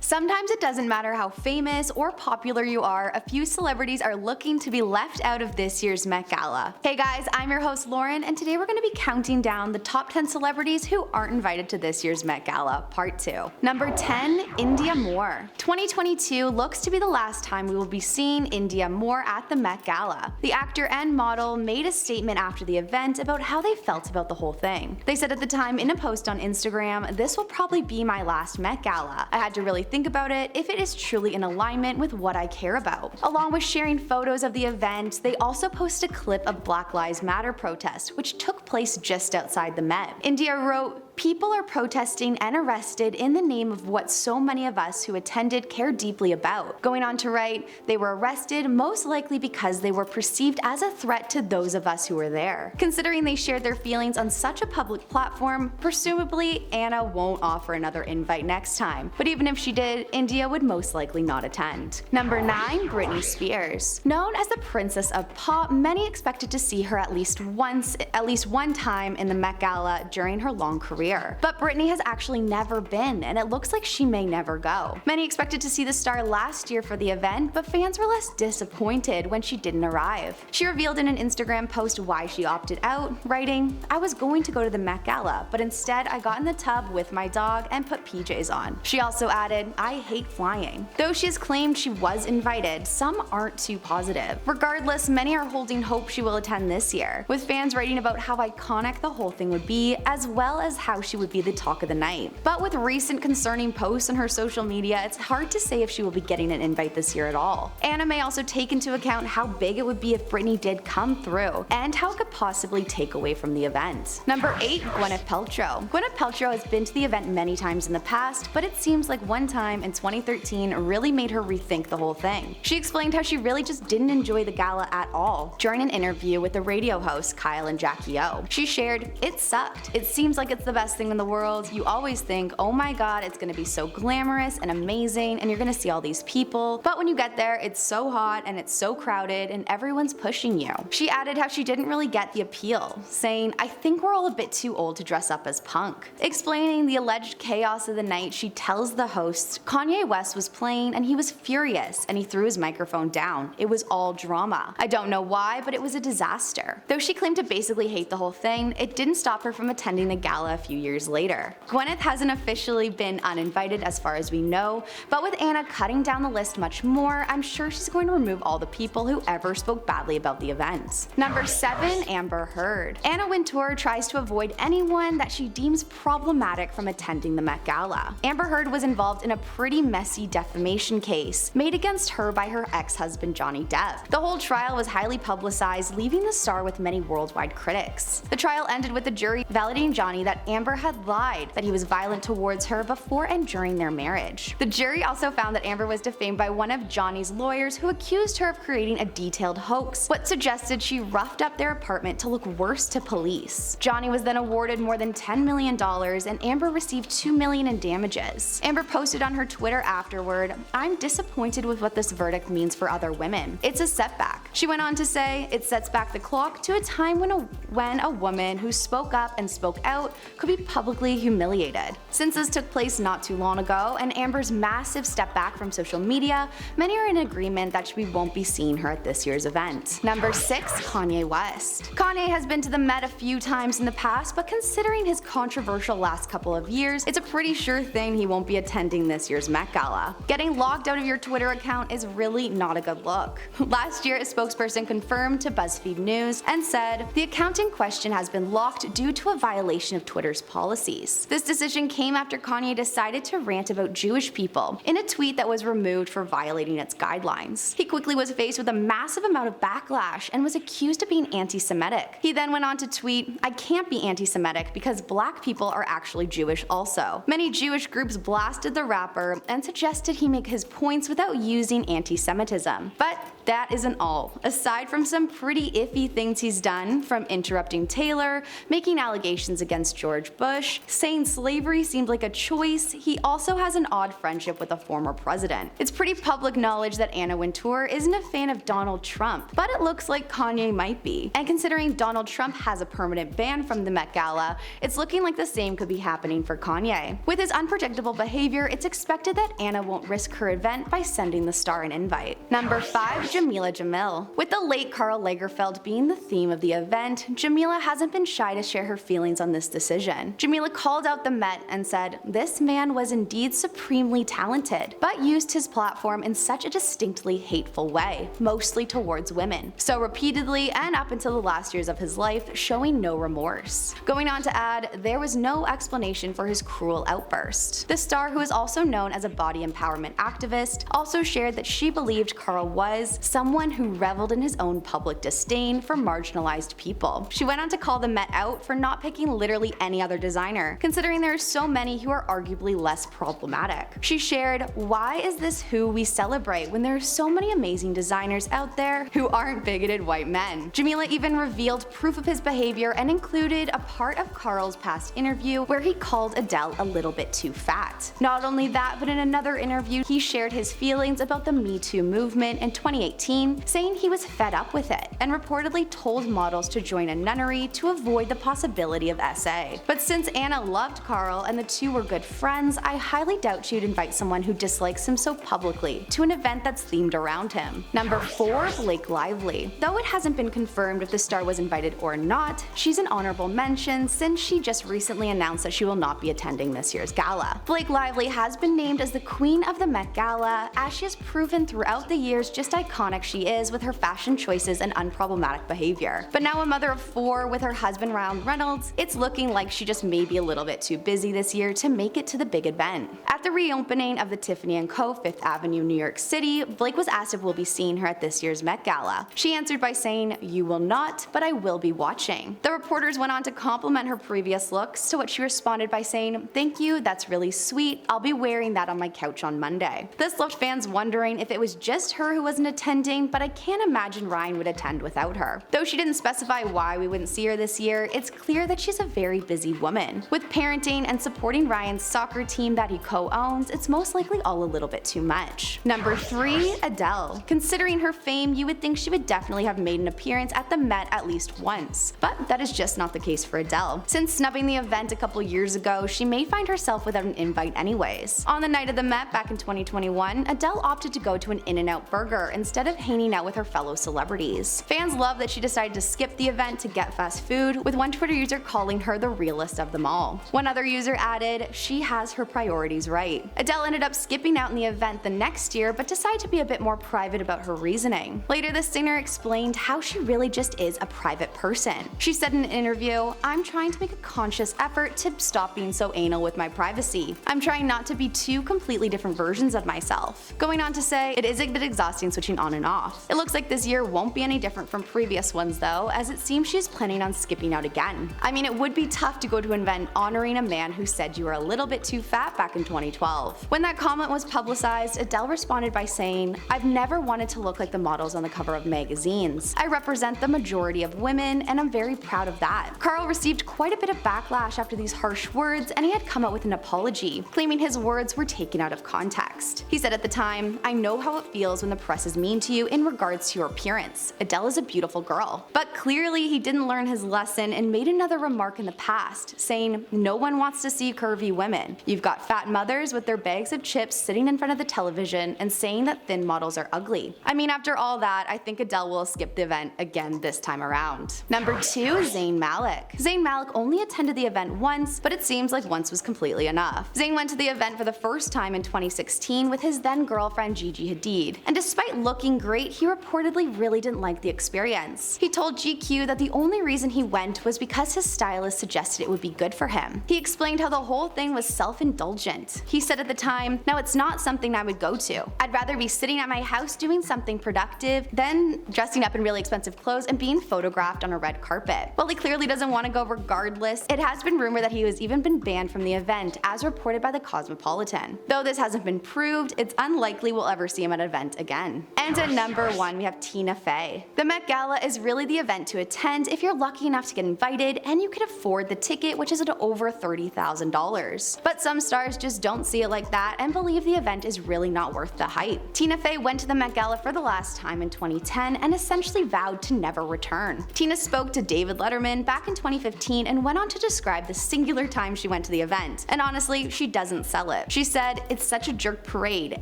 Sometimes it doesn't matter how famous or popular you are, a few celebrities are looking to be left out of this year's Met Gala. Hey guys, I'm your host Lauren, and today we're going to be counting down the top 10 celebrities who aren't invited to this year's Met Gala, part 2. Number 10, Indya Moore. 2022 looks to be the last time we will be seeing Indya Moore at the Met Gala. The actor and model made a statement after the event about how they felt about the whole thing. They said at the time in a post on Instagram, "This will probably be my last Met Gala. I had to really think about it if it is truly in alignment with what I care about." Along with sharing photos of the event, they also posted a clip of Black Lives Matter protest, which took place just outside the Met. Indya wrote, "People are protesting and arrested in the name of what so many of us who attended care deeply about." Going on to write, "They were arrested most likely because they were perceived as a threat to those of us who were there." Considering they shared their feelings on such a public platform, presumably Anna won't offer another invite next time. But even if she did, Indya would most likely not attend. Number 9, Britney Spears. Known as the Princess of Pop, many expected to see her at least one time in the Met Gala during her long career. But Britney has actually never been, and it looks like she may never go. Many expected to see the star last year for the event, but fans were less disappointed when she didn't arrive. She revealed in an Instagram post why she opted out, writing, "I was going to go to the Met Gala, but instead I got in the tub with my dog and put PJs on." She also added, "I hate flying." Though she has claimed she was invited, some aren't too positive. Regardless, many are holding hope she will attend this year, with fans writing about how iconic the whole thing would be, as well as how she would be the talk of the night. But with recent concerning posts on her social media, it's hard to say if she will be getting an invite this year at all. Anna may also take into account how big it would be if Britney did come through, and how it could possibly take away from the event. Number 8, Gwyneth Paltrow. Gwyneth Paltrow has been to the event many times in the past, but it seems like one time in 2013 really made her rethink the whole thing. She explained how she really just didn't enjoy the gala at all during an interview with the radio hosts Kyle and Jackie O. She shared, "It sucked. It seems like it's the best thing in the world. You always think, oh my god, it's gonna be so glamorous and amazing and you're gonna see all these people. But when you get there, it's so hot and it's so crowded and everyone's pushing you." She added how she didn't really get the appeal, saying, "I think we're all a bit too old to dress up as punk." Explaining the alleged chaos of the night, she tells the hosts, "Kanye West was playing and he was furious and he threw his microphone down. It was all drama. I don't know why, but it was a disaster." Though she claimed to basically hate the whole thing, it didn't stop her from attending the gala a few years later. Gwyneth hasn't officially been uninvited as far as we know, but with Anna cutting down the list much more, I'm sure she's going to remove all the people who ever spoke badly about the event. Number 7, Amber Heard. Anna Wintour tries to avoid anyone that she deems problematic from attending the Met Gala. Amber Heard was involved in a pretty messy defamation case made against her by her ex-husband Johnny Depp. The whole trial was highly publicized, leaving the star with many worldwide critics. The trial ended with the jury validating Johnny that Amber had lied, that he was violent towards her before and during their marriage. The jury also found that Amber was defamed by one of Johnny's lawyers, who accused her of creating a detailed hoax, what suggested she roughed up their apartment to look worse to police. Johnny was then awarded more than $10 million and Amber received $2 million in damages. Amber posted on her Twitter afterward, "I'm disappointed with what this verdict means for other women. It's a setback." She went on to say, "It sets back the clock to a time when a woman who spoke up and spoke out could be publicly humiliated." Since this took place not too long ago and Amber's massive step back from social media, many are in agreement that we won't be seeing her at this year's event. Number 6, Kanye West. Kanye has been to the Met a few times in the past, but considering his controversial last couple of years, it's a pretty sure thing he won't be attending this year's Met Gala. Getting locked out of your Twitter account is really not a good look. Last year, a spokesperson confirmed to BuzzFeed News and said, "The account in question has been locked due to a violation of Twitter's policies." This decision came after Kanye decided to rant about Jewish people in a tweet that was removed for violating its guidelines. He quickly was faced with a massive amount of backlash and was accused of being anti-Semitic. He then went on to tweet, "I can't be anti-Semitic because black people are actually Jewish also." Many Jewish groups blasted the rapper and suggested he make his points without using anti-Semitism. But that isn't all. Aside from some pretty iffy things he's done, from interrupting Taylor, making allegations against George Bush, saying slavery seemed like a choice, he also has an odd friendship with a former president. It's pretty public knowledge that Anna Wintour isn't a fan of Donald Trump, but it looks like Kanye might be. And considering Donald Trump has a permanent ban from the Met Gala, it's looking like the same could be happening for Kanye. With his unpredictable behavior, it's expected that Anna won't risk her event by sending the star an invite. Number 5. Jameela Jamil. With the late Karl Lagerfeld being the theme of the event, Jameela hasn't been shy to share her feelings on this decision. Jameela called out the Met and said, "This man was indeed supremely talented, but used his platform in such a distinctly hateful way, mostly towards women. So repeatedly and up until the last years of his life, showing no remorse." Going on to add, there was no explanation for his cruel outburst. The star, who is also known as a body empowerment activist, also shared that she believed Karl was someone who reveled in his own public disdain for marginalized people. She went on to call the Met out for not picking literally any other designer, considering there are so many who are arguably less problematic. She shared, "Why is this who we celebrate when there are so many amazing designers out there who aren't bigoted white men?" Jameela even revealed proof of his behavior and included a part of Karl's past interview where he called Adele a little bit too fat. Not only that, but in another interview he shared his feelings about the Me Too movement in 2018, saying he was fed up with it, and reportedly told models to join a nunnery to avoid the possibility of SA. But since Anna loved Karl and the two were good friends, I highly doubt she'd invite someone who dislikes him so publicly to an event that's themed around him. Number 4. Blake Lively. Though it hasn't been confirmed if the star was invited or not, she's an honorable mention since she just recently announced that she will not be attending this year's gala. Blake Lively has been named as the queen of the Met Gala, as she has proven throughout the years just iconic she is with her fashion choices and unproblematic behavior. But now a mother of 4 with her husband Ryan Reynolds, it's looking like she just may be a little bit too busy this year to make it to the big event. At the reopening of the Tiffany & Co. 5th Avenue, New York City, Blake was asked if we'll be seeing her at this year's Met Gala. She answered by saying, "You will not, but I will be watching." The reporters went on to compliment her previous looks, to which she responded by saying, "Thank you, that's really sweet. I'll be wearing that on my couch on Monday." This left fans wondering if it was just her who wasn't attending, but I can't imagine Ryan would attend without her. Though she didn't specify why we wouldn't see her this year, it's clear that she's a very busy woman. With parenting and supporting Ryan's soccer team that he co-owns, it's most likely all a little bit too much. Number 3. Adele. Considering her fame, you would think she would definitely have made an appearance at the Met at least once, but that is just not the case for Adele. Since snubbing the event a couple years ago, she may find herself without an invite anyways. On the night of the Met back in 2021, Adele opted to go to an In-N-Out burger instead of hanging out with her fellow celebrities. Fans love that she decided to skip the event to get fast food, with one Twitter user calling her the realest of them all. One other user added, "She has her priorities right." Adele ended up skipping out in the event the next year, but decided to be a bit more private about her reasoning. Later, the singer explained how she really just is a private person. She said in an interview, "I'm trying to make a conscious effort to stop being so anal with my privacy. I'm trying not to be two completely different versions of myself." Going on to say, "It is a bit exhausting switching on and off. It looks like this year won't be any different from previous ones though, as it seems she's planning on skipping out again." I mean, it would be tough to go to an event honoring a man who said you were a little bit too fat back in 2012. When that comment was publicized, Adele responded by saying, "I've never wanted to look like the models on the cover of magazines. I represent the majority of women, and I'm very proud of that." Karl received quite a bit of backlash after these harsh words, and he had come out with an apology, claiming his words were taken out of context. He said at the time, "I know how it feels when the press is mean to you in regards to your appearance. Adele is a beautiful girl." But clearly he didn't learn his lesson and made another remark in the past, saying, "No one wants to see curvy women. You've got fat mothers with their bags of chips sitting in front of the television and saying that thin models are ugly." I mean, after all that, I think Adele will skip the event again this time around. Number 2. Zayn Malik. Zayn Malik only attended the event once, but it seems like once was completely enough. Zayn went to the event for the first time in 2016 with his then girlfriend Gigi Hadid, and despite looking great, he reportedly really didn't like the experience. He told GQ that the only reason he went was because his stylist suggested it would be good for him. He explained how the whole thing was self-indulgent. He said at the time, "Now it's not something I would go to. I'd rather be sitting at my house doing something productive than dressing up in really expensive clothes and being photographed on a red carpet." While he clearly doesn't want to go regardless, it has been rumored that he has even been banned from the event, as reported by the Cosmopolitan. Though this hasn't been proved, it's unlikely we'll ever see him at an event again. And And at number 1, we have Tina Fey. The Met Gala is really the event to attend if you're lucky enough to get invited and you can afford the ticket, which is at over $30,000. But some stars just don't see it like that and believe the event is really not worth the hype. Tina Fey went to the Met Gala for the last time in 2010 and essentially vowed to never return. Tina spoke to David Letterman back in 2015 and went on to describe the singular time she went to the event. And honestly, she doesn't sell it. She said, "It's such a jerk parade.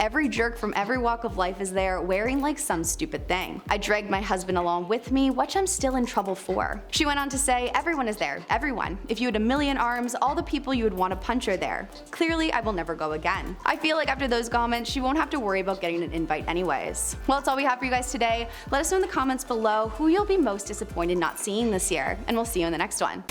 Every jerk from every walk of life is there wearing like some stupid thing. I dragged my husband along with me, which I'm still in trouble for." She went on to say, "Everyone is there. Everyone. If you had a million arms, all the people you would want to punch are there. Clearly, I will never go again." I feel like after those comments, she won't have to worry about getting an invite anyways. Well, that's all we have for you guys today. Let us know in the comments below who you'll be most disappointed not seeing this year, and we'll see you in the next one.